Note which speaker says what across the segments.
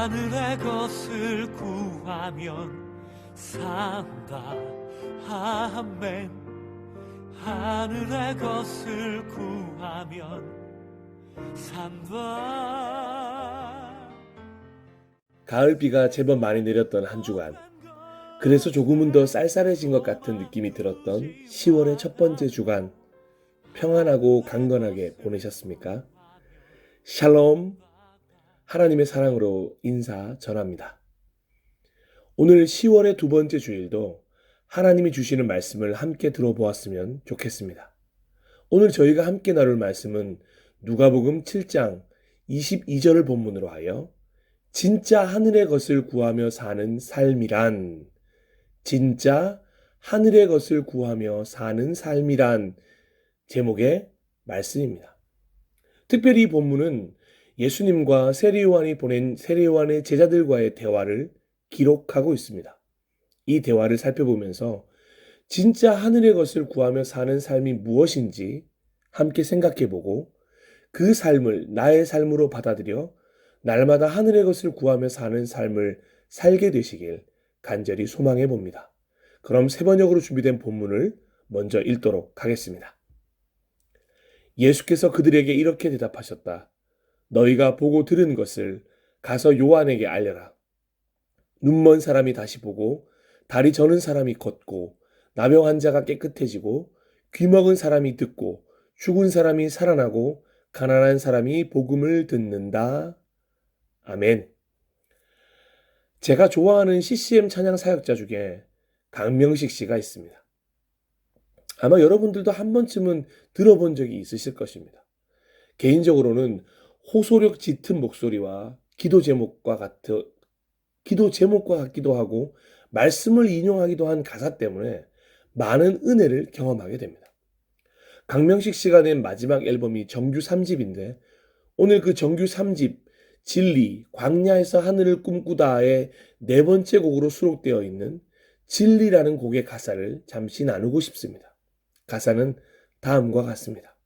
Speaker 1: 하늘의 것을 구하면 산다. 아멘. 하늘의 것을 구하면 산다.
Speaker 2: 가을비가 제법 많이 내렸던 한 주간, 그래서 조금은 더 쌀쌀해진 것 같은 느낌이 들었던 10월의 첫 번째 주간, 평안하고 강건하게 보내셨습니까? 샬롬, 하나님의 사랑으로 인사 전합니다. 오늘 10월의 두 번째 주일도 하나님이 주시는 말씀을 함께 들어보았으면 좋겠습니다. 오늘 저희가 함께 나눌 말씀은 누가복음 7장 22절을 본문으로 하여 진짜 하늘의 것을 구하며 사는 삶이란, 진짜 하늘의 것을 구하며 사는 삶이란 제목의 말씀입니다. 특별히 이 본문은 예수님과 세례요한이 보낸 세례요한의 제자들과의 대화를 기록하고 있습니다. 이 대화를 살펴보면서 진짜 하늘의 것을 구하며 사는 삶이 무엇인지 함께 생각해보고 그 삶을 나의 삶으로 받아들여 날마다 하늘의 것을 구하며 사는 삶을 살게 되시길 간절히 소망해 봅니다. 그럼 세 번역으로 준비된 본문을 먼저 읽도록 하겠습니다. 예수께서 그들에게 이렇게 대답하셨다. 너희가 보고 들은 것을 가서 요한에게 알려라. 눈먼 사람이 다시 보고 다리 저는 사람이 걷고 나병 환자가 깨끗해지고 귀먹은 사람이 듣고 죽은 사람이 살아나고 가난한 사람이 복음을 듣는다. 아멘. 제가 좋아하는 CCM 찬양 사역자 중에 강명식 씨가 있습니다. 아마 여러분들도 한 번쯤은 들어본 적이 있으실 것입니다. 개인적으로는 호소력 짙은 목소리와 기도 제목과 같기도 하고 말씀을 인용하기도 한 가사 때문에 많은 은혜를 경험하게 됩니다. 강명식 씨가 낸 마지막 앨범이 정규 3집인데 오늘 그 정규 3집 진리, 광야에서 하늘을 꿈꾸다의 네 번째 곡으로 수록되어 있는 진리라는 곡의 가사를 잠시 나누고 싶습니다. 가사는 다음과 같습니다.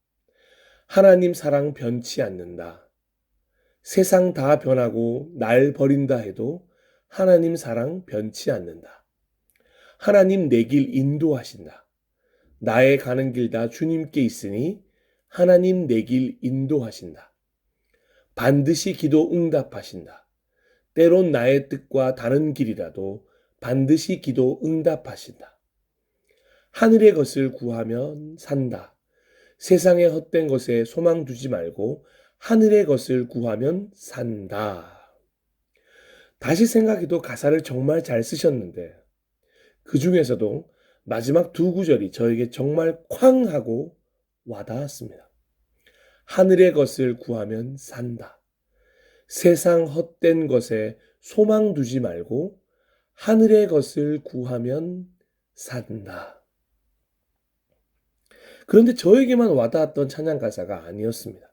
Speaker 2: 하나님 사랑 변치 않는다. 세상 다 변하고 날 버린다 해도 하나님 사랑 변치 않는다. 하나님 내 길 인도하신다. 나의 가는 길 다 주님께 있으니 하나님 내 길 인도하신다. 반드시 기도 응답하신다. 때론 나의 뜻과 다른 길이라도 반드시 기도 응답하신다. 하늘의 것을 구하면 산다. 세상의 헛된 것에 소망 두지 말고 하늘의 것을 구하면 산다. 다시 생각해도 가사를 정말 잘 쓰셨는데 그 중에서도 마지막 두 구절이 저에게 정말 쾅 하고 와닿았습니다. 하늘의 것을 구하면 산다. 세상 헛된 것에 소망 두지 말고 하늘의 것을 구하면 산다. 그런데 저에게만 와닿았던 찬양 가사가 아니었습니다.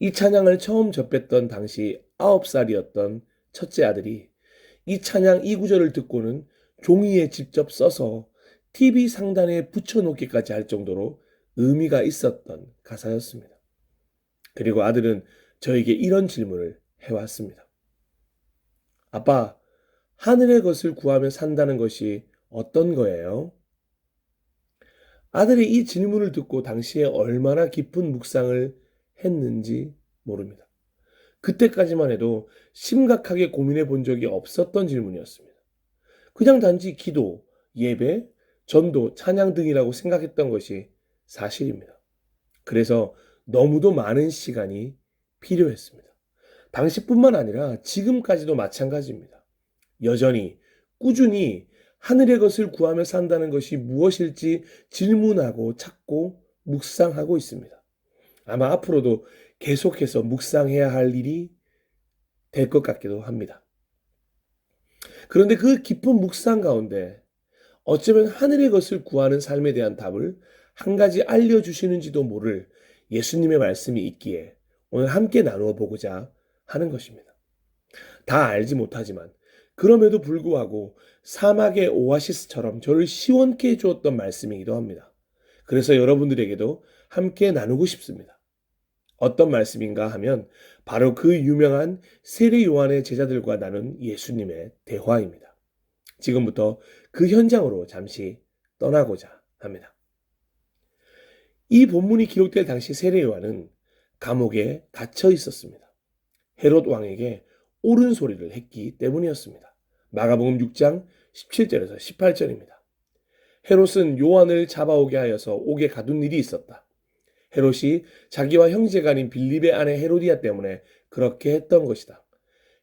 Speaker 2: 이 찬양을 처음 접했던 당시 9살이었던 첫째 아들이 이 찬양 이 구절을 듣고는 종이에 직접 써서 TV 상단에 붙여놓기까지 할 정도로 의미가 있었던 가사였습니다. 그리고 아들은 저에게 이런 질문을 해왔습니다. 아빠, 하늘의 것을 구하며 산다는 것이 어떤 거예요? 아들이 이 질문을 듣고 당시에 얼마나 깊은 묵상을 했는지 모릅니다. 그때까지만 해도 심각하게 고민해 본 적이 없었던 질문이었습니다. 그냥 단지 기도, 예배, 전도, 찬양 등이라고 생각했던 것이 사실입니다. 그래서 너무도 많은 시간이 필요했습니다. 당시뿐만 아니라 지금까지도 마찬가지입니다. 여전히 꾸준히 하늘의 것을 구하며 산다는 것이 무엇일지 질문하고 찾고 묵상하고 있습니다. 아마 앞으로도 계속해서 묵상해야 할 일이 될 것 같기도 합니다. 그런데 그 깊은 묵상 가운데 어쩌면 하늘의 것을 구하는 삶에 대한 답을 한 가지 알려주시는지도 모를 예수님의 말씀이 있기에 오늘 함께 나누어 보고자 하는 것입니다. 다 알지 못하지만 그럼에도 불구하고 사막의 오아시스처럼 저를 시원케 해주었던 말씀이기도 합니다. 그래서 여러분들에게도 함께 나누고 싶습니다. 어떤 말씀인가 하면 바로 그 유명한 세례 요한의 제자들과 나눈 예수님의 대화입니다. 지금부터 그 현장으로 잠시 떠나고자 합니다. 이 본문이 기록될 당시 세례 요한은 감옥에 갇혀 있었습니다. 헤롯 왕에게 옳은 소리를 했기 때문이었습니다. 마가복음 6장 17절에서 18절입니다. 헤롯은 요한을 잡아오게 하여서 옥에 가둔 일이 있었다. 헤롯이 자기와 형제가 아닌 빌립의 아내 헤로디아 때문에 그렇게 했던 것이다.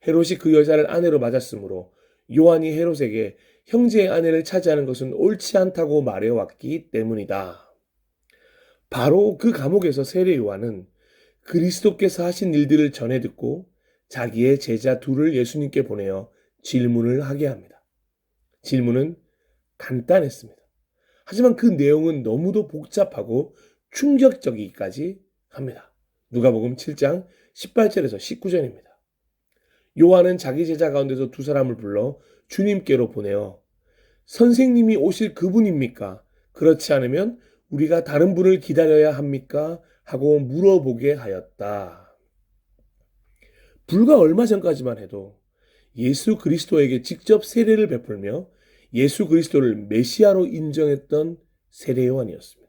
Speaker 2: 헤롯이 그 여자를 아내로 맞았으므로 요한이 헤롯에게 형제의 아내를 차지하는 것은 옳지 않다고 말해왔기 때문이다. 바로 그 감옥에서 세례 요한은 그리스도께서 하신 일들을 전해 듣고 자기의 제자 둘을 예수님께 보내어 질문을 하게 합니다. 질문은 간단했습니다. 하지만 그 내용은 너무도 복잡하고 충격적이기까지 합니다. 누가복음 7장 18절에서 19절입니다. 요한은 자기 제자 가운데서 두 사람을 불러 주님께로 보내어 선생님이 오실 그분입니까? 그렇지 않으면 우리가 다른 분을 기다려야 합니까? 하고 물어보게 하였다. 불과 얼마 전까지만 해도 예수 그리스도에게 직접 세례를 베풀며 예수 그리스도를 메시아로 인정했던 세례 요한이었습니다.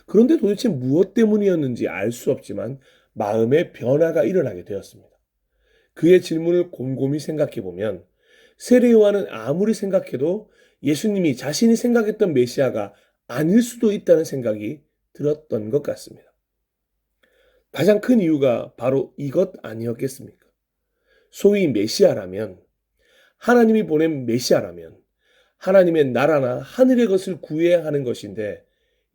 Speaker 2: 그런데 도대체 무엇 때문이었는지 알 수 없지만 마음의 변화가 일어나게 되었습니다. 그의 질문을 곰곰이 생각해 보면 세례 요한은 아무리 생각해도 예수님이 자신이 생각했던 메시아가 아닐 수도 있다는 생각이 들었던 것 같습니다. 가장 큰 이유가 바로 이것 아니었겠습니까? 소위 메시아라면, 하나님이 보낸 메시아라면 하나님의 나라나 하늘의 것을 구해야 하는 것인데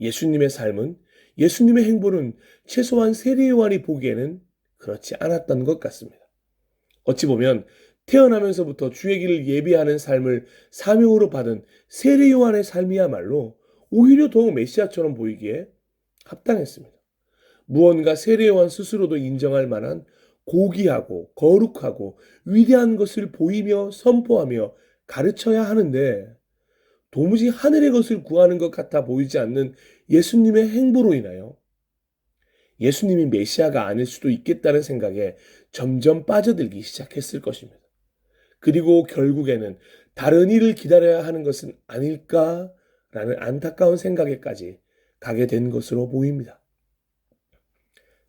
Speaker 2: 예수님의 삶은, 예수님의 행보는 최소한 세례 요한이 보기에는 그렇지 않았던 것 같습니다. 어찌 보면 태어나면서부터 주의 길을 예비하는 삶을 사명으로 받은 세례 요한의 삶이야말로 오히려 더욱 메시아처럼 보이기에 합당했습니다. 무언가 세례 요한 스스로도 인정할 만한 고귀하고 거룩하고 위대한 것을 보이며 선포하며 가르쳐야 하는데 도무지 하늘의 것을 구하는 것 같아 보이지 않는 예수님의 행보로 인하여 예수님이 메시아가 아닐 수도 있겠다는 생각에 점점 빠져들기 시작했을 것입니다. 그리고 결국에는 다른 일을 기다려야 하는 것은 아닐까라는 안타까운 생각에까지 가게 된 것으로 보입니다.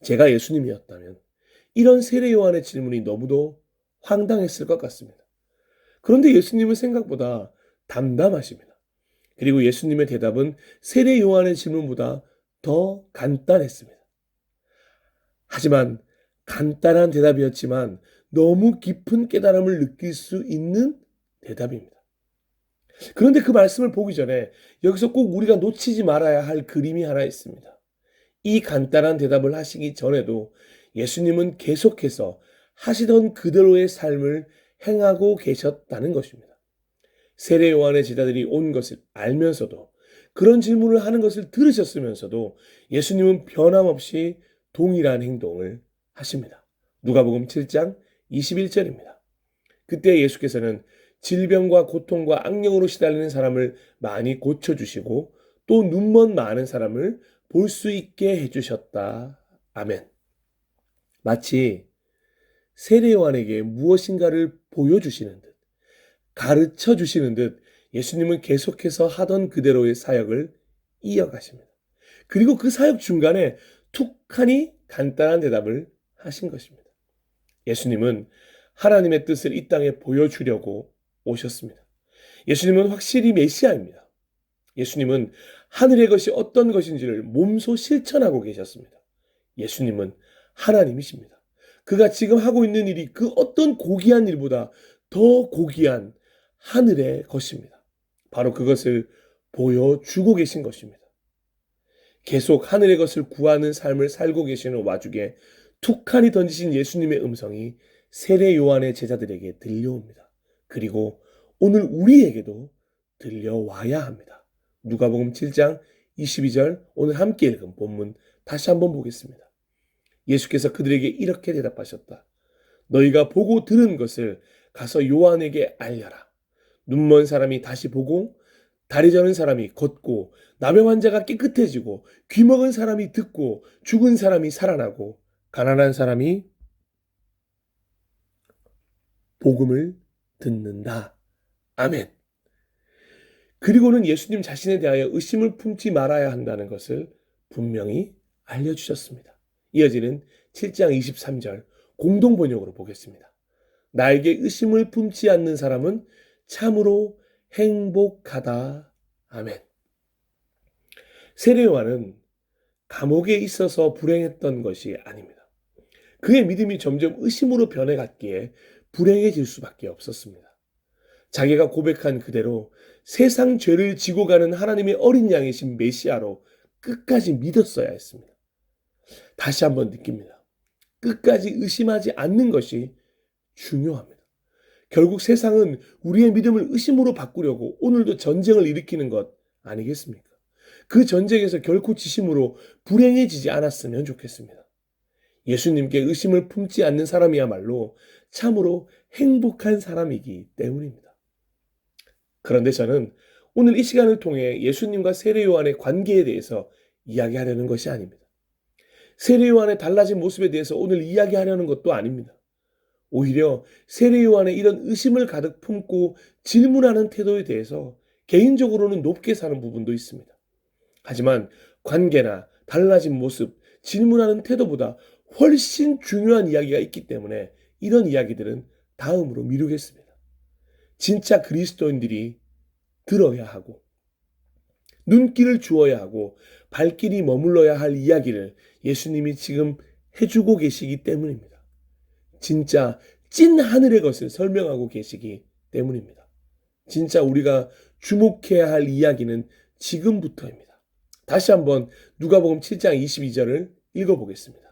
Speaker 2: 제가 예수님이었다면 이런 세례 요한의 질문이 너무도 황당했을 것 같습니다. 그런데 예수님은 생각보다 담담하십니다. 그리고 예수님의 대답은 세례 요한의 질문보다 더 간단했습니다. 하지만 간단한 대답이었지만 너무 깊은 깨달음을 느낄 수 있는 대답입니다. 그런데 그 말씀을 보기 전에 여기서 꼭 우리가 놓치지 말아야 할 그림이 하나 있습니다. 이 간단한 대답을 하시기 전에도 예수님은 계속해서 하시던 그대로의 삶을 행하고 계셨다는 것입니다. 세례 요한의 제자들이 온 것을 알면서도, 그런 질문을 하는 것을 들으셨으면서도 예수님은 변함없이 동일한 행동을 하십니다. 누가복음 7장 21절입니다. 그때 예수께서는 질병과 고통과 악령으로 시달리는 사람을 많이 고쳐주시고 또 눈먼 많은 사람을 볼 수 있게 해주셨다. 아멘. 마치 세례 요한에게 무엇인가를 보여주시는 듯, 가르쳐 주시는 듯 예수님은 계속해서 하던 그대로의 사역을 이어가십니다. 그리고 그 사역 중간에 툭하니 간단한 대답을 하신 것입니다. 예수님은 하나님의 뜻을 이 땅에 보여주려고 오셨습니다. 예수님은 확실히 메시아입니다. 예수님은 하늘의 것이 어떤 것인지를 몸소 실천하고 계셨습니다. 예수님은 하나님이십니다. 그가 지금 하고 있는 일이 그 어떤 고귀한 일보다 더 고귀한 하늘의 것입니다. 바로 그것을 보여주고 계신 것입니다. 계속 하늘의 것을 구하는 삶을 살고 계시는 와중에 툭하니 던지신 예수님의 음성이 세례 요한의 제자들에게 들려옵니다. 그리고 오늘 우리에게도 들려와야 합니다. 누가복음 7장 22절, 오늘 함께 읽은 본문 다시 한번 보겠습니다. 예수께서 그들에게 이렇게 대답하셨다. 너희가 보고 들은 것을 가서 요한에게 알려라. 눈먼 사람이 다시 보고, 다리 저는 사람이 걷고, 나병 환자가 깨끗해지고, 귀 먹은 사람이 듣고, 죽은 사람이 살아나고, 가난한 사람이 복음을 듣는다. 아멘. 그리고는 예수님 자신에 대하여 의심을 품지 말아야 한다는 것을 분명히 알려주셨습니다. 이어지는 7장 23절 공동 번역으로 보겠습니다. 나에게 의심을 품지 않는 사람은 참으로 행복하다. 아멘. 세례 요한은 감옥에 있어서 불행했던 것이 아닙니다. 그의 믿음이 점점 의심으로 변해갔기에 불행해질 수밖에 없었습니다. 자기가 고백한 그대로 세상 죄를 지고 가는 하나님의 어린 양이신 메시아로 끝까지 믿었어야 했습니다. 다시 한번 느낍니다. 끝까지 의심하지 않는 것이 중요합니다. 결국 세상은 우리의 믿음을 의심으로 바꾸려고 오늘도 전쟁을 일으키는 것 아니겠습니까? 그 전쟁에서 결코 지심으로 불행해지지 않았으면 좋겠습니다. 예수님께 의심을 품지 않는 사람이야말로 참으로 행복한 사람이기 때문입니다. 그런데 저는 오늘 이 시간을 통해 예수님과 세례 요한의 관계에 대해서 이야기하려는 것이 아닙니다. 세례 요한의 달라진 모습에 대해서 오늘 이야기하려는 것도 아닙니다. 오히려 세례 요한의 이런 의심을 가득 품고 질문하는 태도에 대해서 개인적으로는 높게 사는 부분도 있습니다. 하지만 관계나 달라진 모습, 질문하는 태도보다 훨씬 중요한 이야기가 있기 때문에 이런 이야기들은 다음으로 미루겠습니다. 진짜 그리스도인들이 들어야 하고 눈길을 주어야 하고 발길이 머물러야 할 이야기를 예수님이 지금 해주고 계시기 때문입니다. 진짜 찐 하늘의 것을 설명하고 계시기 때문입니다. 진짜 우리가 주목해야 할 이야기는 지금부터입니다. 다시 한번 누가복음 7장 22절을 읽어보겠습니다.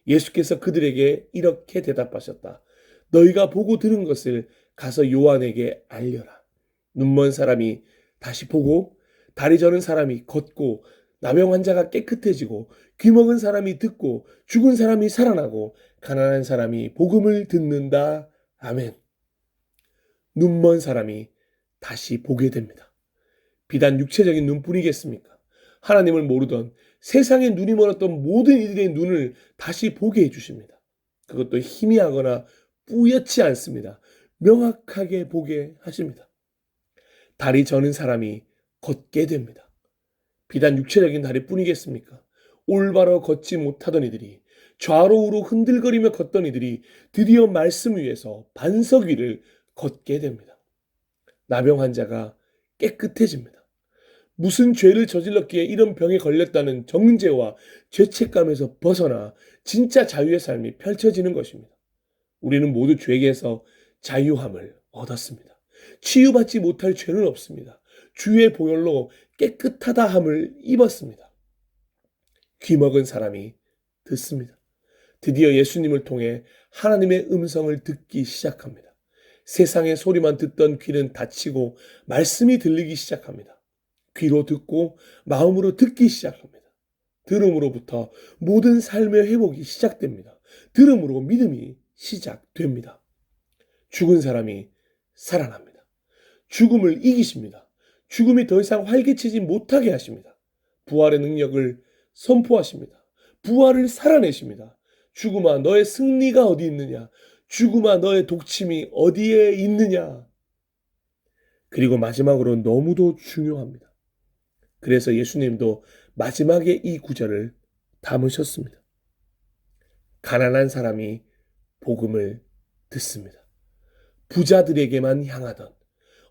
Speaker 2: 예수께서 그들에게 이렇게 대답하셨다. 너희가 보고 들은 것을 가서 요한에게 알려라. 눈먼 사람이 다시 보고 다리 저는 사람이 걷고 나병 환자가 깨끗해지고 귀 먹은 사람이 듣고 죽은 사람이 살아나고 가난한 사람이 복음을 듣는다. 아멘. 눈먼 사람이 다시 보게 됩니다. 비단 육체적인 눈뿐이겠습니까? 하나님을 모르던 세상에 눈이 멀었던 모든 이들의 눈을 다시 보게 해주십니다. 그것도 희미하거나 뿌옇지 않습니다. 명확하게 보게 하십니다. 다리 저는 사람이 걷게 됩니다. 비단 육체적인 다리뿐이겠습니까? 올바로 걷지 못하던 이들이 좌로 우로 흔들거리며 걷던 이들이 드디어 말씀 위에서 반석 위를 걷게 됩니다. 나병 환자가 깨끗해집니다. 무슨 죄를 저질렀기에 이런 병에 걸렸다는 정죄와 죄책감에서 벗어나 진짜 자유의 삶이 펼쳐지는 것입니다. 우리는 모두 죄에서 자유함을 얻었습니다. 치유받지 못할 죄는 없습니다. 주의 보혈로 깨끗하다함을 입었습니다. 귀 먹은 사람이 듣습니다. 드디어 예수님을 통해 하나님의 음성을 듣기 시작합니다. 세상의 소리만 듣던 귀는 닫히고 말씀이 들리기 시작합니다. 귀로 듣고 마음으로 듣기 시작합니다. 들음으로부터 모든 삶의 회복이 시작됩니다. 들음으로 믿음이 시작됩니다. 죽은 사람이 살아납니다. 죽음을 이기십니다. 죽음이 더 이상 활개치지 못하게 하십니다. 부활의 능력을 선포하십니다. 부활을 살아내십니다. 죽음아 너의 승리가 어디 있느냐? 죽음아 너의 독침이 어디에 있느냐? 그리고 마지막으로 너무도 중요합니다. 그래서 예수님도 마지막에 이 구절을 담으셨습니다. 가난한 사람이 복음을 듣습니다. 부자들에게만 향하던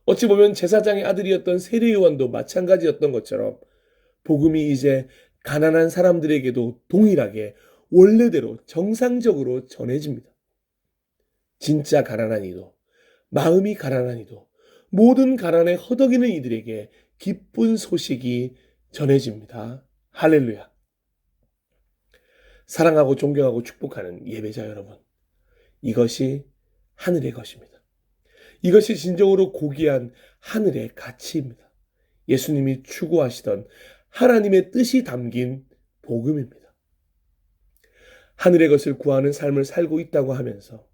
Speaker 2: 어찌 보면 제사장의 아들이었던 세례 요한도 마찬가지였던 것처럼 복음이 이제 가난한 사람들에게도 동일하게 원래대로 정상적으로 전해집니다. 진짜 가난한 이도 마음이 가난한 이도 모든 가난에 허덕이는 이들에게 기쁜 소식이 전해집니다. 할렐루야. 사랑하고 존경하고 축복하는 예배자 여러분, 이것이 하늘의 것입니다. 이것이 진정으로 고귀한 하늘의 가치입니다. 예수님이 추구하시던 하나님의 뜻이 담긴 복음입니다. 하늘의 것을 구하는 삶을 살고 있다고 하면서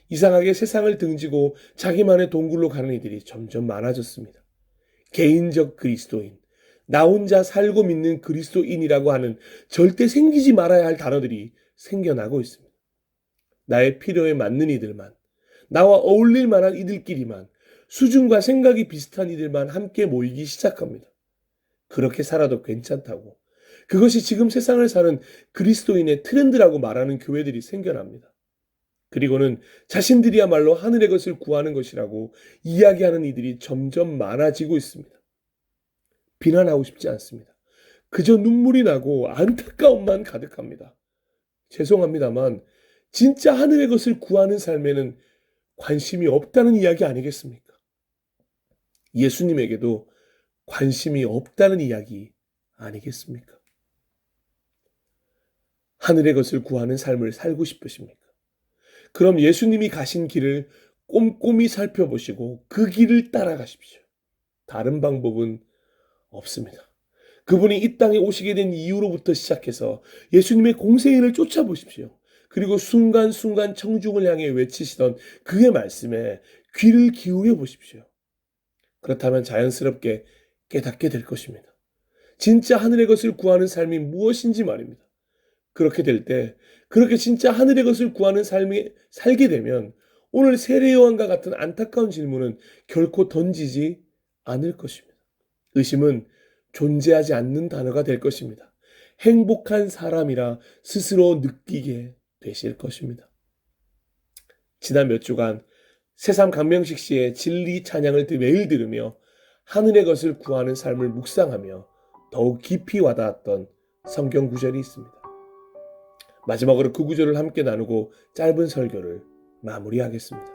Speaker 2: 이상하게 세상을 등지고 자기만의 동굴로 가는 이들이 점점 많아졌습니다. 개인적 그리스도인, 나 혼자 살고 믿는 그리스도인이라고 하는 절대 생기지 말아야 할 단어들이 생겨나고 있습니다. 나의 필요에 맞는 이들만, 나와 어울릴 만한 이들끼리만, 수준과 생각이 비슷한 이들만 함께 모이기 시작합니다. 그렇게 살아도 괜찮다고. 그것이 지금 세상을 사는 그리스도인의 트렌드라고 말하는 교회들이 생겨납니다. 그리고는 자신들이야말로 하늘의 것을 구하는 것이라고 이야기하는 이들이 점점 많아지고 있습니다. 비난하고 싶지 않습니다. 그저 눈물이 나고 안타까움만 가득합니다. 죄송합니다만 진짜 하늘의 것을 구하는 삶에는 관심이 없다는 이야기 아니겠습니까? 예수님에게도 관심이 없다는 이야기 아니겠습니까? 하늘의 것을 구하는 삶을 살고 싶으십니까? 그럼 예수님이 가신 길을 꼼꼼히 살펴보시고 그 길을 따라가십시오. 다른 방법은 없습니다. 그분이 이 땅에 오시게 된 이유로부터 시작해서 예수님의 공생애를 쫓아보십시오. 그리고 순간순간 청중을 향해 외치시던 그의 말씀에 귀를 기울여 보십시오. 그렇다면 자연스럽게 깨닫게 될 것입니다. 진짜 하늘의 것을 구하는 삶이 무엇인지 말입니다. 그렇게 될 때, 그렇게 진짜 하늘의 것을 구하는 삶이 살게 되면 오늘 세례요한과 같은 안타까운 질문은 결코 던지지 않을 것입니다. 의심은 존재하지 않는 단어가 될 것입니다. 행복한 사람이라 스스로 느끼게 되실 것입니다. 지난 몇 주간 새삼 강명식 씨의 진리 찬양을 매일 들으며 하늘의 것을 구하는 삶을 묵상하며 더욱 깊이 와닿았던 성경 구절이 있습니다. 마지막으로 그 구절을 함께 나누고 짧은 설교를 마무리하겠습니다.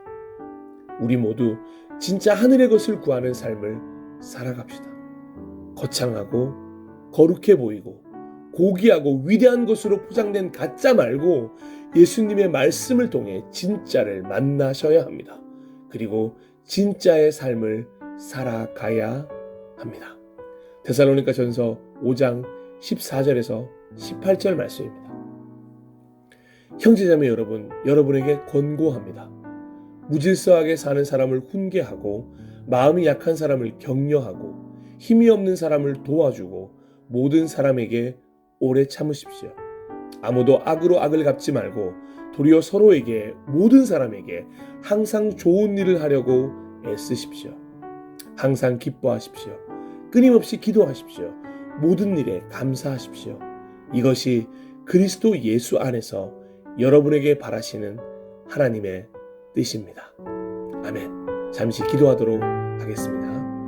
Speaker 2: 우리 모두 진짜 하늘의 것을 구하는 삶을 살아갑시다. 거창하고 거룩해 보이고 고귀하고 위대한 것으로 포장된 가짜 말고 예수님의 말씀을 통해 진짜를 만나셔야 합니다. 그리고 진짜의 삶을 살아가야 합니다. 데살로니가 전서 5장 14절에서 18절 말씀입니다. 형제자매 여러분, 여러분에게 권고합니다. 무질서하게 사는 사람을 훈계하고 마음이 약한 사람을 격려하고 힘이 없는 사람을 도와주고 모든 사람에게 오래 참으십시오. 아무도 악으로 악을 갚지 말고 도리어 서로에게 모든 사람에게 항상 좋은 일을 하려고 애쓰십시오. 항상 기뻐하십시오. 끊임없이 기도하십시오. 모든 일에 감사하십시오. 이것이 그리스도 예수 안에서 여러분에게 바라시는 하나님의 뜻입니다. 아멘. 잠시 기도하도록 하겠습니다.